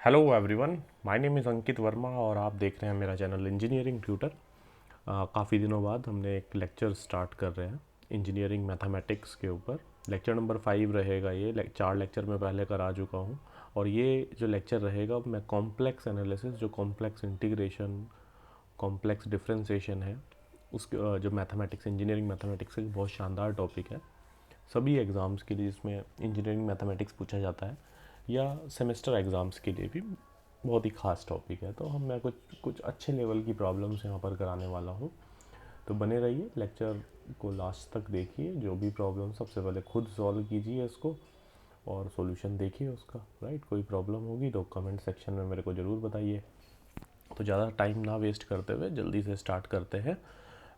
Hello everyone, my name is Ankit Verma और आप देख रहे हैं मेरा चैनल इंजीनियरिंग ट्यूटर। काफ़ी दिनों बाद हमने एक लेक्चर स्टार्ट कर रहे हैं इंजीनियरिंग मैथमेटिक्स के ऊपर। लेक्चर नंबर 5 रहेगा ये। 4 लेक्चर मैं पहले करा चुका हूँ और ये जो लेक्चर रहेगा मैं कॉम्प्लेक्स एनालिसिस, जो कॉम्प्लेक्स इंटीग्रेशन, कॉम्प्लेक्स डिफरेंशिएशन है उसके जो मैथमेटिक्स, इंजीनियरिंग मैथमेटिक्स का बहुत शानदार टॉपिक है सभी एग्ज़ाम्स के लिए जिसमें इंजीनियरिंग मैथमेटिक्स पूछा जाता है, या सेमेस्टर एग्ज़ाम्स के लिए भी बहुत ही ख़ास टॉपिक है। तो मैं कुछ कुछ अच्छे लेवल की प्रॉब्लम्स यहाँ पर कराने वाला हूँ। तो बने रहिए, लेक्चर को लास्ट तक देखिए। जो भी प्रॉब्लम, सबसे पहले खुद सॉल्व कीजिए इसको और सॉल्यूशन देखिए उसका। राइट, कोई प्रॉब्लम होगी तो कमेंट सेक्शन में मेरे को ज़रूर बताइए। तो ज़्यादा टाइम ना वेस्ट करते हुए जल्दी से स्टार्ट करते हैं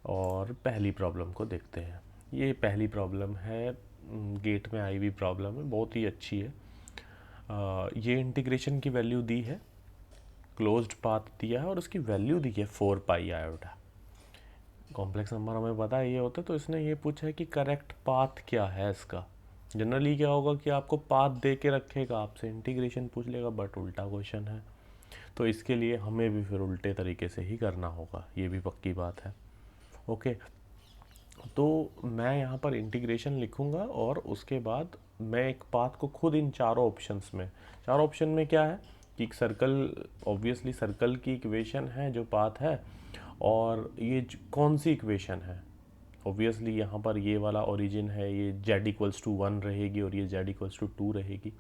और पहली प्रॉब्लम को देखते हैं। ये पहली प्रॉब्लम है, गेट में आई हुई प्रॉब्लम है, बहुत ही अच्छी है। ये इंटीग्रेशन की वैल्यू दी है, क्लोज्ड पाथ दिया है और उसकी वैल्यू दी है 4 पाई आयोटा। कॉम्प्लेक्स नंबर हमें पता है ये होता है, तो इसने ये पूछा है कि करेक्ट पाथ क्या है इसका। जनरली क्या होगा कि आपको पाथ दे के रखेगा, आपसे इंटीग्रेशन पूछ लेगा, बट उल्टा क्वेश्चन है तो इसके लिए हमें भी फिर उल्टे तरीके से ही करना होगा, ये भी पक्की बात है। ओके, तो मैं यहाँ पर इंटीग्रेशन लिखूँगा और उसके बाद मैं एक पाथ को खुद इन चारों ऑप्शंस में, चारों ऑप्शन में क्या है कि एक सर्कल, ऑब्वियसली सर्कल की इक्वेशन है जो पाथ है, और ये कौन सी इक्वेशन है, ऑब्वियसली यहाँ पर ये वाला ओरिजिन है, ये z=1 रहेगी और ये z=2 रहेगी।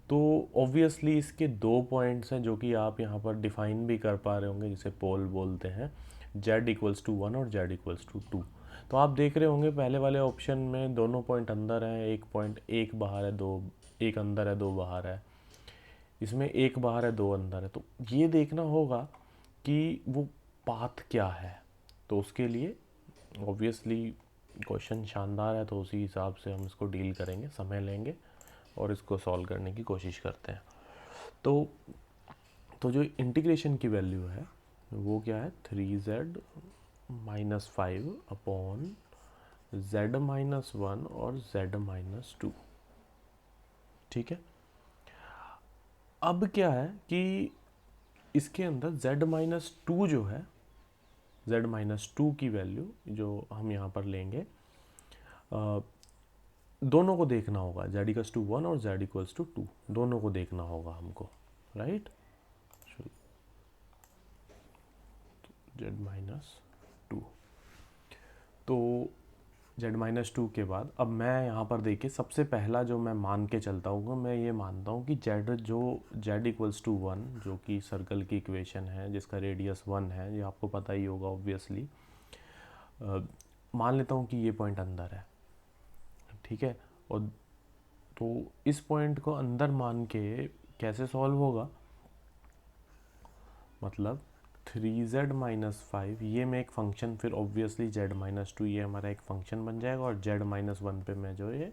तो ऑब्वियसली इसके दो पॉइंट्स हैं जो कि आप यहाँ पर डिफाइन भी कर पा रहे होंगे, जिसे पोल बोलते हैं, z=1 और z=2। तो आप देख रहे होंगे पहले वाले ऑप्शन में दोनों पॉइंट अंदर हैं, एक पॉइंट एक बाहर है, दो एक अंदर है, दो बाहर है। इसमें एक बाहर है, दो अंदर है। तो ये देखना होगा कि वो पाथ क्या है। तो उसके लिए ऑब्वियसली क्वेश्चन शानदार है, तो उसी हिसाब से हम इसको डील करेंगे, समय लेंगे और इसको सॉल्व करने की कोशिश करते हैं। तो जो इंटीग्रेशन की वैल्यू है वो क्या है, 3z-5 अपॉन z-1 और z-2। ठीक है, अब क्या है कि इसके अंदर z-2 जो है, z-2 की वैल्यू जो हम यहाँ पर लेंगे, दोनों को देखना होगा, z=1 और z=2 दोनों को देखना होगा हमको। राइट, z-2, तो z-2 के बाद अब मैं यहाँ पर देखिए, सबसे पहला जो मैं मान के चलता हूँ, मैं ये मानता हूँ कि z=1 जो कि सर्कल की इक्वेशन है जिसका रेडियस 1 है, ये आपको पता ही होगा ऑब्वियसली। मान लेता हूँ कि ये पॉइंट अंदर है, ठीक है। और तो इस पॉइंट को अंदर मान के कैसे सॉल्व होगा, मतलब 3z-5, ये मैं एक फंक्शन, फिर ऑब्वियसली z-2 ये हमारा एक फंक्शन बन जाएगा और z-1 पे मैं जो ये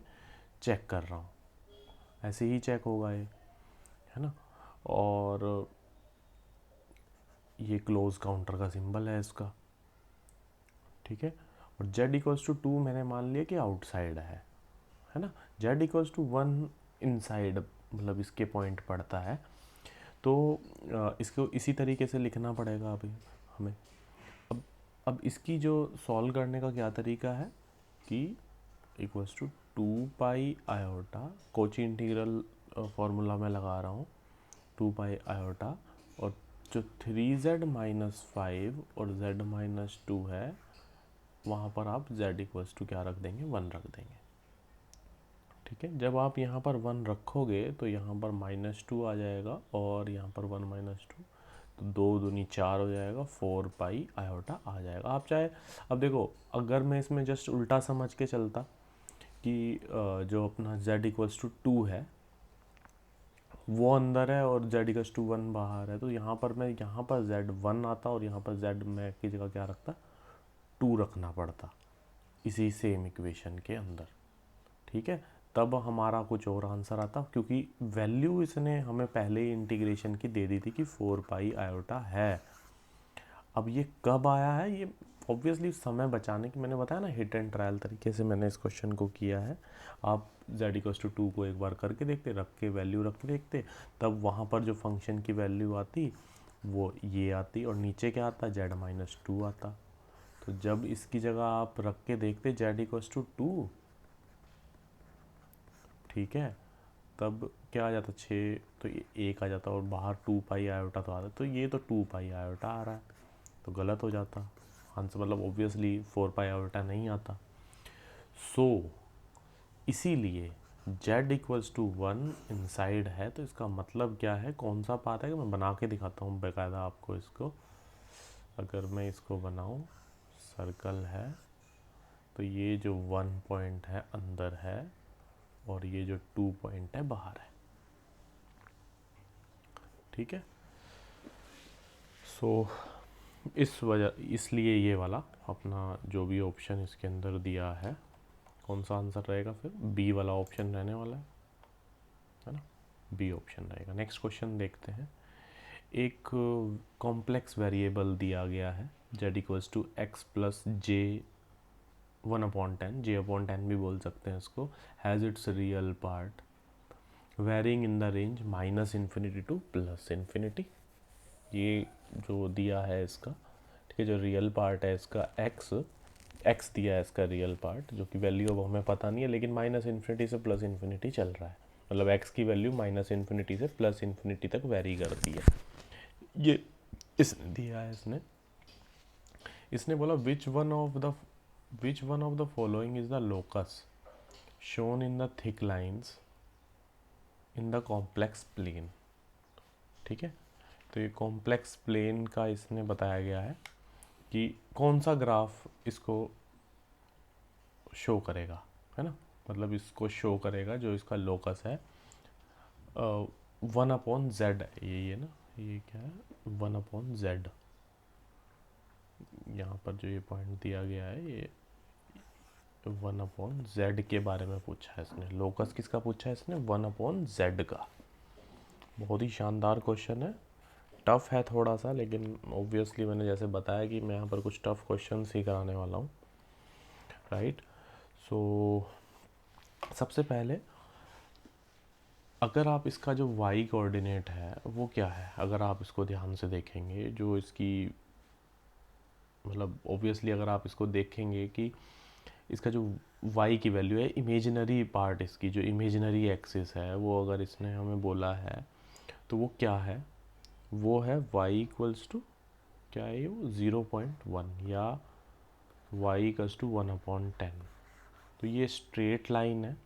चेक कर रहा हूँ, ऐसे ही चेक होगा ये, है ना। और ये क्लोज काउंटर का सिंबल है इसका, ठीक है। और z=2 मैंने मान लिया कि आउटसाइड है ना। z=1 इनसाइड, मतलब इसके पॉइंट पड़ता है। तो इसको इसी तरीके से लिखना पड़ेगा अभी हमें। अब इसकी जो सॉल्व करने का क्या तरीका है कि =2 पाई आयोटा, कोची इंटीग्रल फार्मूला में लगा रहा हूँ, 2 पाई आयोटा, और जो 3z-5 और z-2 है वहाँ पर आप z क्या रख देंगे, 1 रख देंगे। ठीक है, जब आप यहाँ पर 1 रखोगे तो यहाँ पर -2 आ जाएगा और यहाँ पर 1 -2, तो 2 दूनी 4 हो जाएगा, 4 पाई आयोटा आ जाएगा। आप चाहे, अब देखो, अगर मैं इसमें जस्ट उल्टा समझ के चलता कि जो अपना z=2 है वो अंदर है और z=1 बाहर है, तो यहाँ पर मैं यहाँ पर z1 आता और यहाँ पर z मैं की जगह क्या रखता, 2 रखना पड़ता इसी सेम इक्वेशन के अंदर। ठीक है, तब हमारा कुछ और आंसर आता, क्योंकि वैल्यू इसने हमें पहले ही इंटीग्रेशन की दे दी थी कि 4 पाई आयोटा है। अब ये कब आया है, ये ऑब्वियसली समय बचाने की, मैंने बताया ना हिट एंड ट्रायल तरीके से मैंने इस क्वेश्चन को किया है। आप z=2 को एक बार करके देखते, रख के वैल्यू रख के देखते, तब वहाँ पर जो फंक्शन की वैल्यू आती वो ये आती, और नीचे क्या आता, z-2 आता। तो जब इसकी जगह आप रख के देखते z=2, ठीक है, तब क्या आ जाता, 6, तो ये 1 आ जाता, और बाहर 2 पाई आयोटा तो आता, तो ये तो 2 पाई आयोटा आ रहा है, तो गलत हो जाता आंसर, मतलब ऑब्वियसली 4 पाई आयोटा नहीं आता। सो इसीलिए z=1 इनसाइड है, तो इसका मतलब क्या है, कौन सा पाथ है, मैं बना के दिखाता हूँ बेकायदा आपको इसको। अगर मैं इसको बनाऊँ, सर्कल है, तो ये जो 1 पॉइंट है अंदर है, और ये जो 2 पॉइंट है बाहर है, ठीक है। सो इसलिए ये वाला अपना जो भी ऑप्शन इसके अंदर दिया है, कौन सा आंसर रहेगा फिर, बी वाला ऑप्शन रहने वाला है ना, बी ऑप्शन रहेगा। नेक्स्ट क्वेश्चन देखते हैं। एक कॉम्प्लेक्स वेरिएबल दिया गया है z=x प्लस जे 1/10, j/10 भी बोल सकते हैं इसको, has its real part varying in the range -∞ to +∞। ये जो दिया है इसका, ठीक है, जो रियल पार्ट है इसका x दिया है इसका रियल पार्ट, जो कि वैल्यू अब हमें पता नहीं है, लेकिन -∞ से +∞ चल रहा है, मतलब x की वैल्यू -∞ से +∞ तक वेरी करती है। ये इसने दिया है, इसने बोला which one of the following is the locus shown in the thick lines in the complex plane, ठीक है। तो ये कॉम्प्लेक्स प्लेन का इसने बताया गया है कि कौन सा ग्राफ इसको शो करेगा, है ना, मतलब इसको शो करेगा जो इसका लोकस है 1/z, यही है ना, ये क्या है 1/z, यहाँ पर जो ये पॉइंट दिया गया है, ये 1/z के बारे में पूछा है इसने। लोकस किसका पूछा है इसने, 1/z का। बहुत ही शानदार क्वेश्चन है, टफ़ है थोड़ा सा, लेकिन ऑब्वियसली मैंने जैसे बताया कि मैं यहाँ पर कुछ टफ़ क्वेश्चन ही कराने वाला हूँ, राइट। सो सबसे पहले अगर आप इसका जो y कोऑर्डिनेट है वो क्या है, अगर आप इसको ध्यान से देखेंगे, जो इसकी मतलब ऑब्वियसली अगर आप इसको देखेंगे कि इसका जो y की वैल्यू है, इमेजिनरी पार्ट इसकी जो इमेजिनरी एक्सिस है, वो अगर इसने हमें बोला है तो वो क्या है, वो है y= क्या है, वो 0.1 या y=1/10। तो ये स्ट्रेट लाइन है,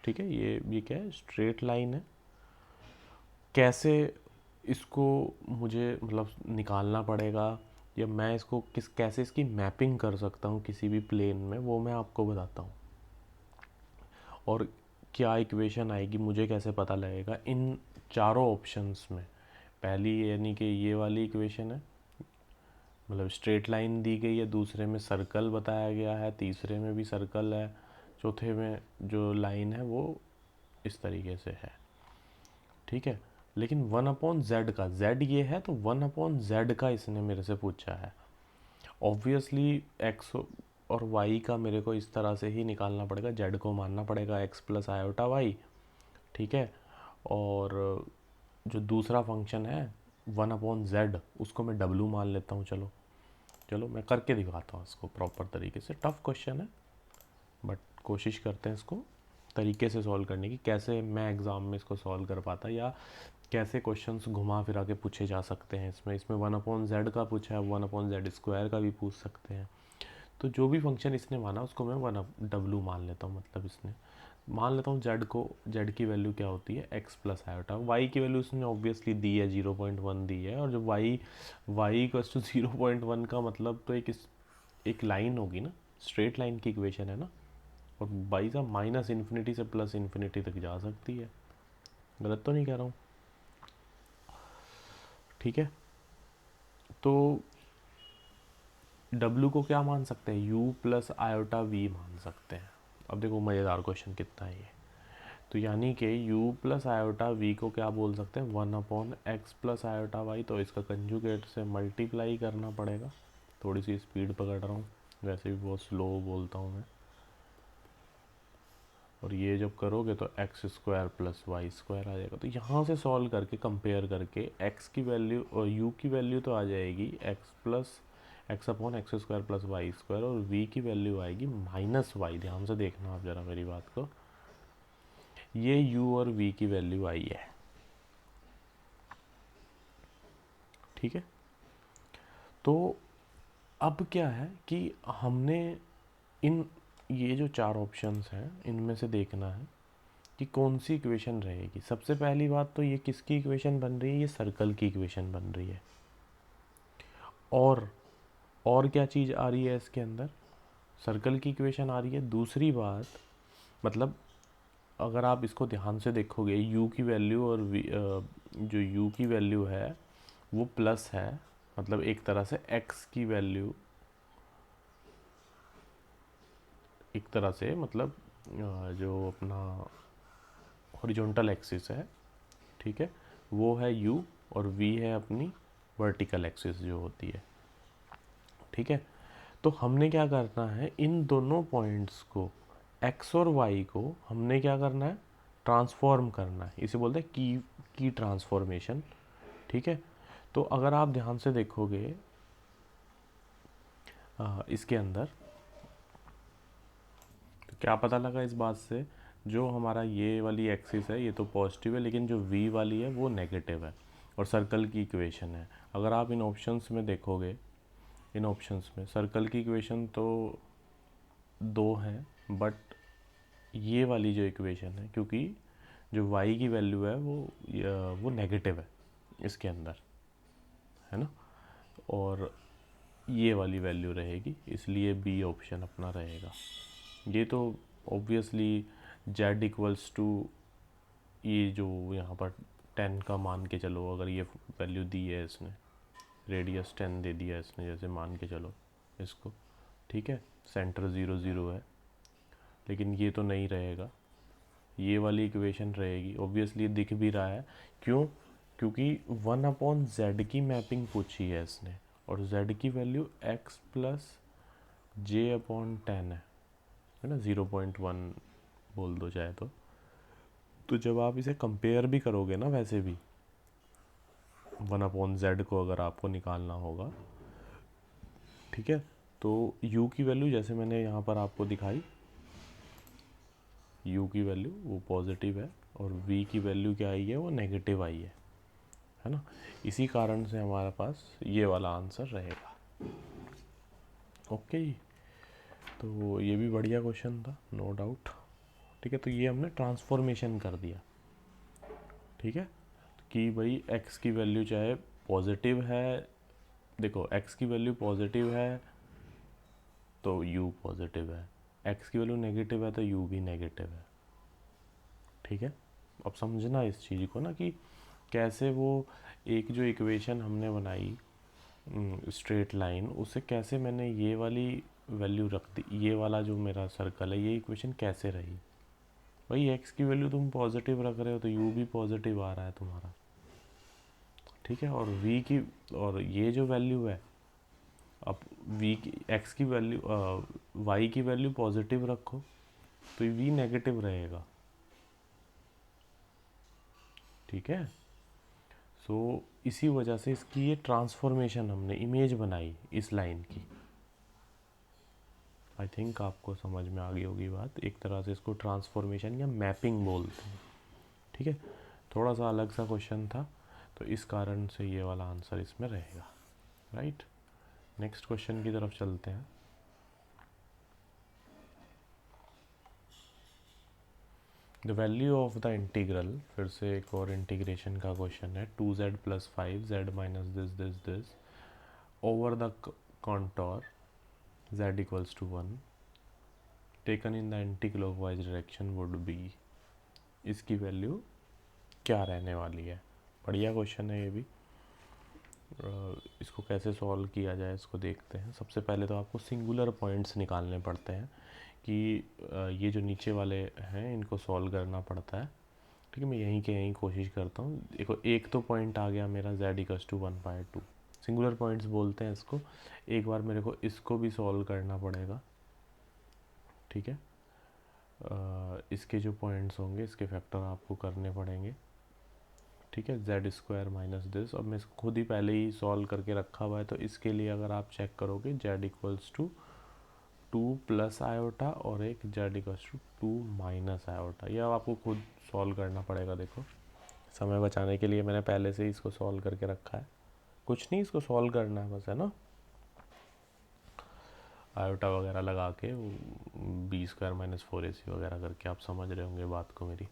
ठीक है, ये क्या है, स्ट्रेट लाइन है। कैसे इसको मुझे मतलब निकालना पड़ेगा, या मैं इसको कैसे इसकी मैपिंग कर सकता हूँ किसी भी प्लेन में, वो मैं आपको बताता हूँ। और क्या इक्वेशन आएगी, मुझे कैसे पता लगेगा इन चारों ऑप्शंस में। पहली यानी कि ये वाली इक्वेशन है, मतलब स्ट्रेट लाइन दी गई है, दूसरे में सर्कल बताया गया है, तीसरे में भी सर्कल है, चौथे में जो लाइन है वो इस तरीके से है, ठीक है। लेकिन 1/z का, z ये है तो 1/z का इसने मेरे से पूछा है। ऑब्वियसली x और y का मेरे को इस तरह से ही निकालना पड़ेगा, z को मानना पड़ेगा x प्लस आयोटा y, ठीक है। और जो दूसरा फंक्शन है 1/z, उसको मैं w मान लेता हूँ। चलो मैं करके दिखाता हूँ इसको प्रॉपर तरीके से। टफ़ क्वेश्चन है बट कोशिश करते हैं इसको तरीके से सॉल्व करने की, कैसे मैं एग्ज़ाम में इसको सॉल्व कर पाता, या कैसे क्वेश्चंस घुमा फिरा के पूछे जा सकते हैं। इसमें 1/z का पूछा है, 1/z² का भी पूछ सकते हैं। तो जो भी फंक्शन इसने माना उसको मैं w मान लेता हूँ, मतलब इसने मान लेता हूँ z की वैल्यू क्या होती है, x प्लस आयोटा। y की वैल्यू इसने ऑब्वियसली दी है, 0.1 दी है, और जो y=0.1 का मतलब तो एक लाइन होगी ना, स्ट्रेट लाइन की इक्वेशन है ना, और बाई साहब -∞ से +∞ तक जा सकती है, गलत तो नहीं कह रहा हूँ, ठीक है। तो w को क्या मान सकते हैं, u प्लस आयोटा v मान सकते हैं। अब देखो मज़ेदार क्वेश्चन कितना है ये। तो यानी कि u प्लस आयोटा v को क्या बोल सकते हैं, 1/x प्लस आयोटा y, तो इसका कंजुगेट से मल्टीप्लाई करना पड़ेगा, थोड़ी सी स्पीड पकड़ रहा हूँ, वैसे भी बहुत स्लो बोलता हूँ मैं। और ये जब करोगे तो X square plus Y square आ जाएगा। तो यहाँ से सॉल्व करके कंपेयर करके एक्स की वैल्यू और यू की वैल्यू तो आ जाएगी x plus x upon x square plus Y square, और वी की वैल्यू आएगी माइनस वाई। ध्यान से देखना आप ज़रा मेरी बात को, ये यू और वी की वैल्यू आई है, ठीक है। तो अब क्या है कि हमने इन ये जो चार ऑप्शंस हैं इनमें से देखना है कि कौन सी इक्वेशन रहेगी। सबसे पहली बात तो ये किसकी इक्वेशन बन रही है, ये सर्कल की इक्वेशन बन रही है। और क्या चीज़ आ रही है इसके अंदर, सर्कल की इक्वेशन आ रही है। दूसरी बात मतलब अगर आप इसको ध्यान से देखोगे, u की वैल्यू और जो u की वैल्यू है वो प्लस है, मतलब एक तरह से x की वैल्यू एक तरह से मतलब जो अपना हॉरिजॉन्टल एक्सिस है, ठीक है, वो है u, और v है अपनी वर्टिकल एक्सिस जो होती है, ठीक है। तो हमने क्या करना है, इन दोनों पॉइंट्स को x और y को हमने क्या करना है, ट्रांसफॉर्म करना है। इसे बोलते हैं की ट्रांसफॉर्मेशन, ठीक है। तो अगर आप ध्यान से देखोगे इसके अंदर, तो क्या पता लगा इस बात से, जो हमारा ये वाली एक्सिस है ये तो पॉजिटिव है, लेकिन जो v वाली है वो नेगेटिव है, और सर्कल की इक्वेशन है। अगर आप इन ऑप्शंस में देखोगे, इन ऑप्शंस में सर्कल की इक्वेशन तो दो हैं, बट ये वाली जो इक्वेशन है, क्योंकि जो y की वैल्यू है वो नेगेटिव है इसके अंदर, है ना, और ये वाली वैल्यू रहेगी, इसलिए बी ऑप्शन अपना रहेगा। ये तो ऑब्वियसली z इक्वल्स टू, ये जो यहाँ पर 10 का मान के चलो, अगर ये वैल्यू दी है इसने, रेडियस 10 दे दिया इसने, जैसे मान के चलो इसको, ठीक है, सेंटर 0 0 है, लेकिन ये तो नहीं रहेगा, ये वाली इक्वेशन रहेगी। ऑब्वियसली दिख भी रहा है, क्यों, क्योंकि 1/z की मैपिंग पूछी है इसने, और z की वैल्यू x प्लस j/10 है ना, 0.1 बोल दो चाहे तो जब आप इसे कंपेयर भी करोगे ना, वैसे भी 1/z को अगर आपको निकालना होगा, ठीक है, तो u की वैल्यू जैसे मैंने यहाँ पर आपको दिखाई, u की वैल्यू वो पॉजिटिव है, और v की वैल्यू क्या आई है, वो नेगेटिव आई है ना। इसी कारण से हमारे पास ये वाला आंसर रहेगा। ओके, तो ये भी बढ़िया क्वेश्चन था, नो डाउट, ठीक है। तो ये हमने ट्रांसफॉर्मेशन कर दिया, ठीक है, कि भाई x की वैल्यू चाहे पॉजिटिव है, देखो x की वैल्यू पॉजिटिव है तो u पॉजिटिव है, x की वैल्यू नेगेटिव है तो u भी नेगेटिव है, ठीक है। अब समझना इस चीज़ को ना, कि कैसे वो एक जो इक्वेशन हमने बनाई स्ट्रेट लाइन, उससे कैसे मैंने ये वाली वैल्यू रख दी, ये वाला जो मेरा सर्कल है, ये इक्वेशन कैसे रही। भाई x की वैल्यू तुम पॉजिटिव रख रहे हो तो u भी पॉजिटिव आ रहा है तुम्हारा, ठीक है, और v की, और ये जो वैल्यू है, अब v की x की वैल्यू y की वैल्यू पॉजिटिव रखो तो v नेगेटिव रहेगा, ठीक है। सो इसी वजह से इसकी ये ट्रांसफॉर्मेशन हमने इमेज बनाई इस लाइन की। आई थिंक आपको समझ में आ गई होगी बात, एक तरह से इसको ट्रांसफॉर्मेशन या मैपिंग बोलते हैं, ठीक है। थोड़ा सा अलग सा क्वेश्चन था, तो इस कारण से ये वाला आंसर इसमें रहेगा, राइट। नेक्स्ट क्वेश्चन की तरफ चलते हैं। The value of the integral, फिर से एक और इंटीग्रेशन का क्वेश्चन है, 2z + 5z - this over the contour z = 1 taken in the anti clockwise direction would be, इसकी वैल्यू क्या रहने वाली है। बढ़िया क्वेश्चन है ये भी। इसको कैसे सॉल्व किया जाए इसको देखते हैं। सबसे पहले तो आपको सिंगुलर पॉइंट्स निकालने पड़ते हैं, कि ये जो नीचे वाले हैं इनको सॉल्व करना पड़ता है, ठीक है। मैं यहीं के यहीं कोशिश करता हूँ। देखो एक तो पॉइंट आ गया मेरा z = 1/2, सिंगुलर पॉइंट्स बोलते हैं इसको। एक बार मेरे को इसको भी सॉल्व करना पड़ेगा, ठीक है। इसके जो पॉइंट्स होंगे इसके फैक्टर आपको करने पड़ेंगे, ठीक है। जेड स्क्वायर माइनस दिस, अब मैं खुद ही पहले ही सॉल्व करके रखा हुआ है, तो इसके लिए अगर आप चेक करोगे z equals to 2 plus iota और एक z equals to 2 minus iota. यह अब आपको खुद सॉल्व करना पड़ेगा। देखो समय बचाने के लिए मैंने पहले से ही इसको सॉल्व करके रखा है, कुछ नहीं, इसको सॉल्व करना है बस, है ना। आयोटा वगैरह लगा के बी स्क्वायर माइनस 4ac वगैरह करके आप समझ रहे होंगे बात को मेरी,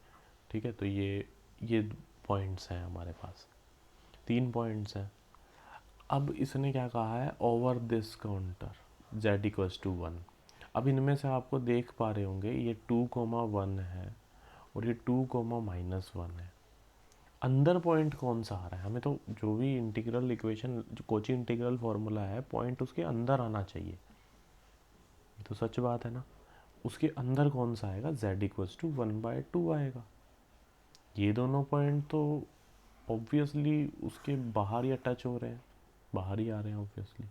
ठीक है। तो ये पॉइंट्स हैं हमारे पास, 3 पॉइंट्स हैं। अब इसने क्या कहा है, over this contour z equals to 1। अब इनमें से आपको देख पा रहे होंगे ये 2,1 है और ये 2,-1 है। अंदर पॉइंट कौन सा आ रहा है, हमें तो जो भी इंटीग्रल इक्वेशन, जो कोची इंटीग्रल फार्मूला है, पॉइंट उसके अंदर आना चाहिए, तो सच बात है ना। उसके अंदर कौन सा आएगा, z इक्वल्स टू 1/2 आएगा। ये दोनों पॉइंट तो ऑब्वियसली उसके बाहर या टच हो रहे हैं, बाहर ही आ रहे हैं ऑब्वियसली,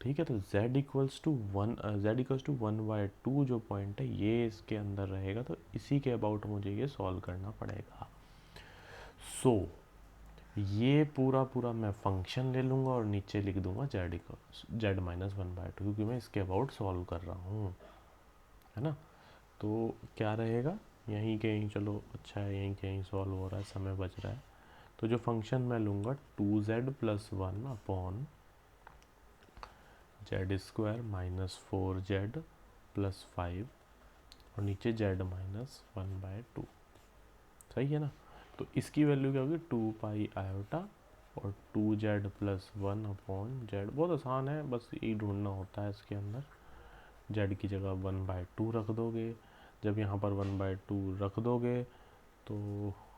ठीक है। तो z इक्वल्स टू 1/2 जो पॉइंट है ये इसके अंदर रहेगा, तो इसी के अबाउट मुझे ये सॉल्व करना पड़ेगा। सो ये पूरा मैं फंक्शन ले लूँगा और नीचे लिख दूंगा z माइनस 1/2, क्योंकि मैं इसके अबाउट सॉल्व कर रहा हूँ, है ना। तो क्या रहेगा, यहीं कहीं, चलो अच्छा है यहीं कहीं सॉल्व हो रहा है, समय बच रहा है। तो जो फंक्शन मैं लूँगा 2z plus 1 upon Z square minus 4z plus 5 और नीचे z माइनस 1/2, सही है ना। तो इसकी वैल्यू क्या होगी, 2 पाई आयोटा और 2z प्लस 1 अपॉन जेड। बहुत आसान है, बस यही ढूंढना होता है इसके अंदर। z की जगह 1/2 रख दोगे, जब यहाँ पर 1/2 रख दोगे तो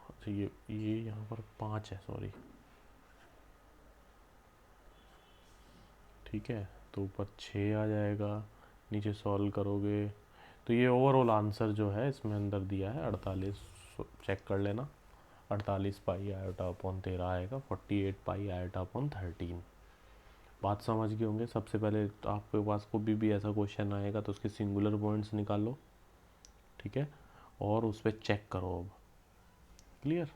अच्छा ये यहाँ पर 5 है, सॉरी, ठीक है। तो ऊपर 6 आ जाएगा, नीचे सॉल्व करोगे तो ये ओवरऑल आंसर जो है इसमें अंदर दिया है 48, चेक कर लेना। 48 पाई आयोटा अपॉन 13 आएगा, 48 पाई आयोटा अपॉन 13। बात समझ गए होंगे। सबसे पहले तो आपके पास कोई भी ऐसा क्वेश्चन आएगा तो उसके सिंगुलर पॉइंट्स निकालो, ठीक है, और उस पर चेक करो। अब क्लियर,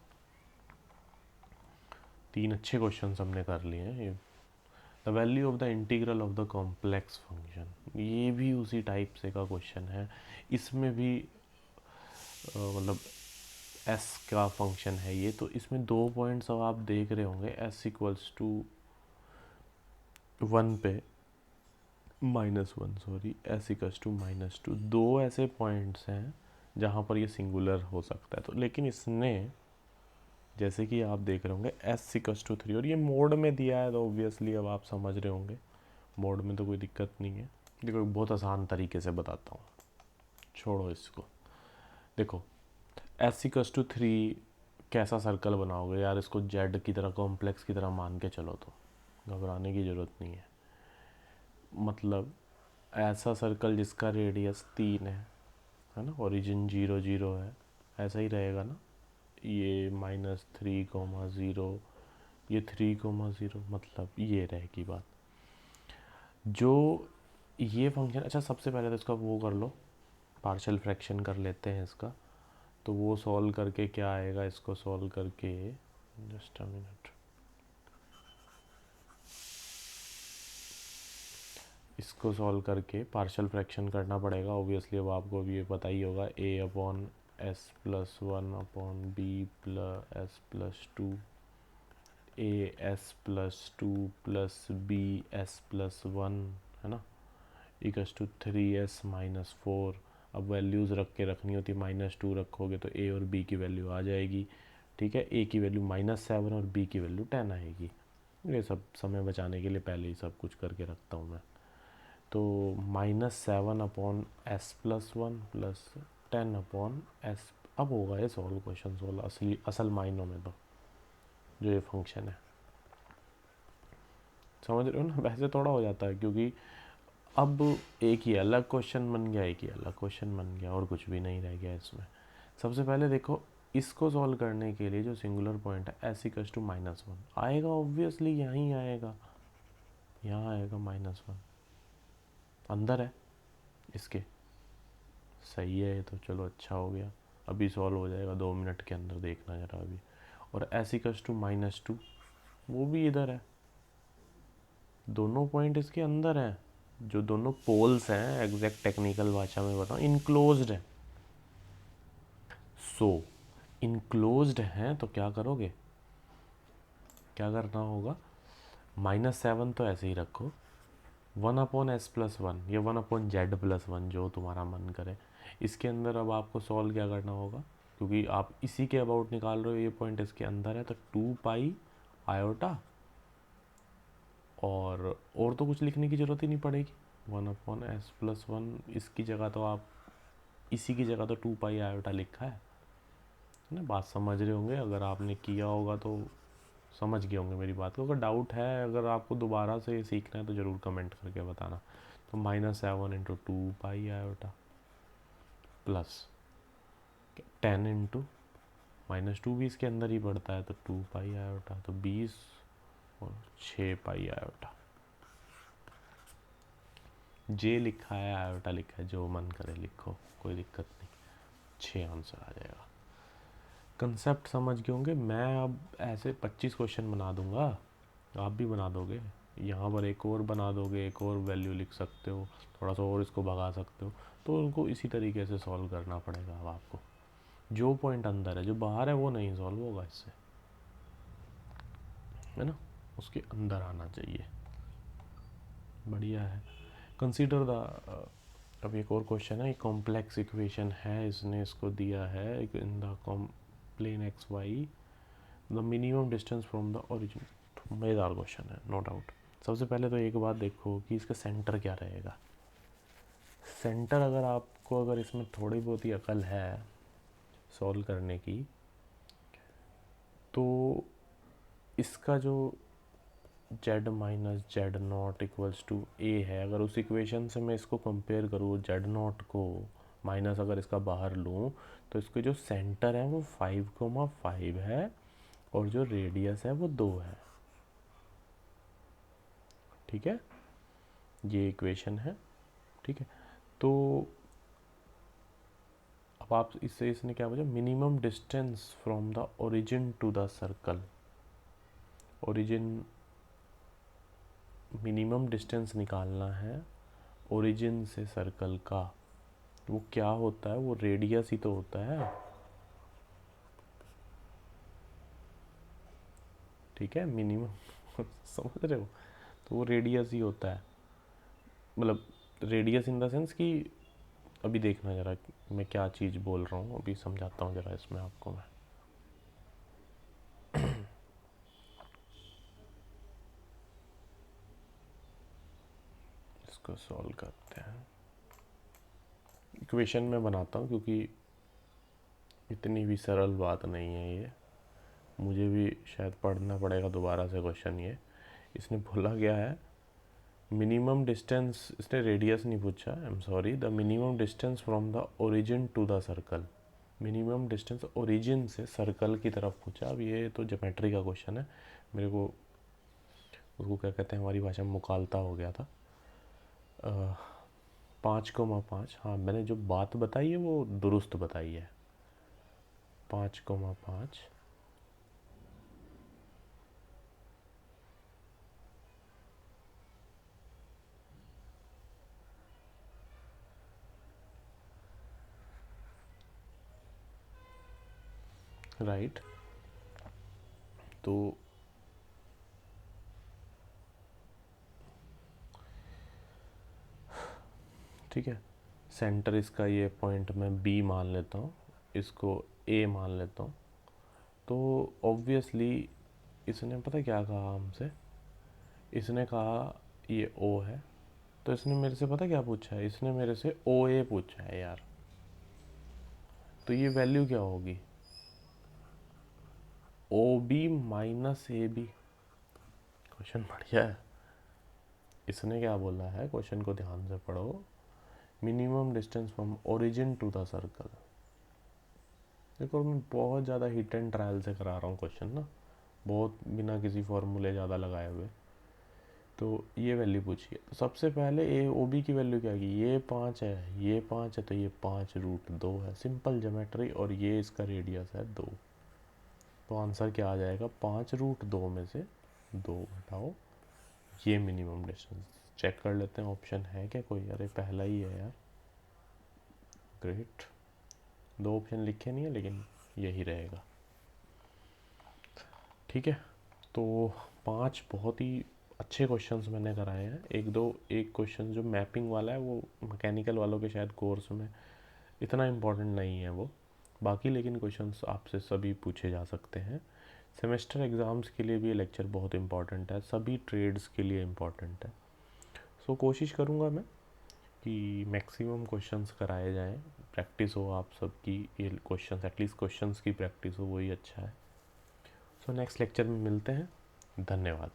3 अच्छे क्वेश्चन हमने कर लिए हैं। ये the value of the integral of the complex function, ये भी उसी टाइप से का क्वेश्चन है। इसमें भी मतलब s का फंक्शन है ये, तो इसमें 2 पॉइंट्स अब आप देख रहे होंगे, s इक्वल्स टू 1 पे -1, सॉरी, s इक्वल्स टू -2। 2 ऐसे पॉइंट्स हैं जहाँ पर ये सिंगुलर हो सकता है। तो लेकिन इसने, जैसे कि आप देख रहे होंगे, s इक्वल्स टू 3 और ये मोड में दिया है, तो ऑब्वियसली अब आप समझ रहे होंगे मोड में तो कोई दिक्कत नहीं है। देखो बहुत आसान तरीके से बताता हूँ, छोड़ो इसको। देखो s इक्वल्स टू 3 कैसा सर्कल बनाओगे यार, इसको z की तरह, कॉम्प्लेक्स की तरह मान के चलो, तो घबराने की ज़रूरत नहीं है। मतलब ऐसा सर्कल जिसका रेडियस 3 है ना, ओरिजिन 0 0 है, ऐसा ही रहेगा ना। ये -3,0, ये 3,0, मतलब ये रहेगी बात। जो ये फंक्शन, अच्छा सबसे पहले तो इसका वो कर लो, पार्शियल फ्रैक्शन कर लेते हैं इसका। तो वो सॉल्व करके क्या आएगा, इसको सॉल्व करके, जस्ट अ मिनट, इसको सॉल्व करके पार्शियल फ्रैक्शन करना पड़ेगा ऑब्वियसली। अब आपको भी ये पता ही होगा, a upon s plus 1 upon b plus s plus 2, a s plus 2 plus b s plus 1, है ना, इक्वल्स टू 3s माइनस 4। अब वैल्यूज़ रख के रखनी होती, -2 रखोगे तो a और b की वैल्यू आ जाएगी, ठीक है। a की वैल्यू -7 और b की वैल्यू 10 आएगी। ये सब समय बचाने के लिए पहले ही सब कुछ करके रखता हूँ मैं। तो -7 upon s plus 1 plus 10 upon s। अब होगा ये सॉल्व, क्वेश्चन सॉल्व असल मायनों में, तो जो ये फंक्शन है, समझ रहे हो ना। वैसे थोड़ा हो जाता है क्योंकि अब एक ही अलग क्वेश्चन बन गया, एक ही अलग क्वेश्चन बन गया, और कुछ भी नहीं रह गया इसमें। सबसे पहले देखो इसको सॉल्व करने के लिए जो सिंगुलर पॉइंट है एस इक्वल्स टू -1 आएगा, ऑब्वियसली यहीं आएगा, यहाँ आएगा -1, अंदर है इसके। सही है ये तो, चलो अच्छा हो गया, अभी सॉल्व हो जाएगा 2 मिनट के अंदर, देखना जरा अभी। और एस इक्वल्स टू -2 वो भी इधर है, दोनों पॉइंट इसके अंदर हैं, जो दोनों पोल्स हैं, एग्जैक्ट टेक्निकल भाषा में बताऊँ, इनक्लोज्ड है। सो इनक्लोज्ड हैं तो क्या करोगे, क्या करना होगा, -7 तो ऐसे ही रखो, 1/s+1 या 1/z+1 जो तुम्हारा मन करे। इसके अंदर अब आपको सॉल्व क्या करना होगा, क्योंकि आप इसी के अबाउट निकाल रहे हो, ये पॉइंट इसके अंदर है, तो 2π आयोटा, और तो कुछ लिखने की ज़रूरत ही नहीं पड़ेगी, 1/s+1 इसकी जगह तो आप, इसी की जगह तो 2π आयोटा लिखा है ना। बात समझ रहे होंगे, अगर आपने किया होगा तो समझ गए होंगे मेरी बात को। अगर डाउट है, अगर आपको दोबारा से सीखना है तो ज़रूर कमेंट करके बताना। तो -7 इंटू 2π आयोटा प्लस 10 इंटू -2 भी इसके अंदर ही पड़ता है, तो 2π आयोटा, तो 20 और 6π आयोटा। जे लिखा है, आयोटा लिखा है, जो मन करे लिखो, कोई दिक्कत नहीं, 6 आंसर आ जाएगा। कंसेप्ट समझ गए होंगे। मैं अब ऐसे 25 क्वेश्चन बना दूंगा, आप भी बना दोगे, यहाँ पर एक और बना दोगे, एक और वैल्यू लिख सकते हो, थोड़ा सा और इसको भगा सकते हो, तो उनको इसी तरीके से सॉल्व करना पड़ेगा। अब आपको जो पॉइंट अंदर है, जो बाहर है वो नहीं सॉल्व होगा इससे, है ना, उसके अंदर आना चाहिए। बढ़िया है। कंसीडर द, अब एक और क्वेश्चन है, एक कॉम्प्लेक्स इक्वेशन है, इसने इसको दिया है in the plane x y, the minimum distance from the origin. मज़ेदार क्वेश्चन है, नो डाउट। सबसे पहले तो एक बात देखो कि इसका सेंटर क्या रहेगा। सेंटर अगर आपको, अगर इसमें थोड़ी बहुत ही अकल है सॉल्व करने की, तो इसका जो z minus z0 equals to a है, अगर उस इक्वेशन से मैं इसको कंपेयर करूँ, z0 को माइनस अगर इसका बाहर लूँ, तो इसके जो सेंटर है वो 5,5 है, और जो रेडियस है वो 2 है। ठीक है, ये इक्वेशन है। ठीक है, तो अब आप इससे, इसने क्या बोला, minimum distance from the origin to the circle. Origin, minimum distance निकालना है ओरिजिन से सर्कल का, वो क्या होता है, वो रेडियस ही तो होता है। ठीक है, मिनिमम समझ रहे हो, तो वो रेडियस ही होता है, मतलब रेडियस इन द सेंस कि, अभी देखना ज़रा मैं क्या चीज़ बोल रहा हूँ, अभी समझाता हूँ ज़रा इसमें आपको मैं। इसको सॉल्व करते हैं, इक्वेशन में बनाता हूँ, क्योंकि इतनी भी सरल बात नहीं है ये, मुझे भी शायद पढ़ना पड़ेगा दोबारा से क्वेश्चन। ये इसने बोला गया है मिनिमम डिस्टेंस, इसने रेडियस नहीं पूछा, I am sorry, the minimum distance from the origin to the circle. Minimum distance origin से सर्कल की तरफ पूछा। अब ये तो ज्योमेट्री का क्वेश्चन है, मेरे को उसको क्या कहते हैं हमारी भाषा में, मुकालता हो गया था। 5,5, हाँ मैंने जो बात बताई है वो दुरुस्त बताई है, 5,5 राइट। तो ठीक है, सेंटर इसका ये पॉइंट मैं बी मान लेता हूँ, इसको ए मान लेता हूँ। तो ऑब्वियसली इसने पता क्या कहा हमसे, इसने कहा ये ओ है, तो इसने मेरे से पता क्या पूछा है, इसने मेरे से ओ ए पूछा है यार। तो ये वैल्यू क्या होगी, O B minus A B. Question बढ़िया है। इसने क्या बोला है, क्वेश्चन को ध्यान से पढ़ो, minimum distance from origin to the circle, देखो मैं बहुत ज़्यादा हिट एंड ट्रायल से करा रहा हूँ क्वेश्चन ना, बहुत बिना किसी फॉर्मूले ज़्यादा लगाए हुए। तो ये वैल्यू पूछिए, तो सबसे पहले ए ओ बी की वैल्यू क्या आएगी, ये 5 है, ये 5 है, तो ये 5√2 है, सिंपल ज्योमेट्री, और ये इसका रेडियस है 2। तो आंसर क्या आ जाएगा, 5√2 में से 2 घटाओ ये मिनिमम डिस्टेंस। चेक कर लेते हैं ऑप्शन है क्या कोई, अरे पहला ही है यार, ग्रेट। 2 ऑप्शन लिखे नहीं है लेकिन यही रहेगा, ठीक है। तो 5 बहुत ही अच्छे क्वेश्चंस मैंने कराए हैं। एक क्वेश्चन जो मैपिंग वाला है वो मैकेनिकल वालों के शायद कोर्स में इतना इम्पोर्टेंट नहीं है वो, बाकी लेकिन क्वेश्चंस आपसे सभी पूछे जा सकते हैं। सेमेस्टर एग्ज़ाम्स के लिए भी ये लेक्चर बहुत इम्पॉर्टेंट है, सभी ट्रेड्स के लिए इम्पॉर्टेंट है। सो कोशिश करूँगा मैं कि मैक्सिमम क्वेश्चंस कराए जाएं, प्रैक्टिस हो आप सबकी, ये क्वेश्चंस एटलीस्ट क्वेश्चंस की प्रैक्टिस हो, वही अच्छा है। सो नेक्स्ट लेक्चर में मिलते हैं, धन्यवाद।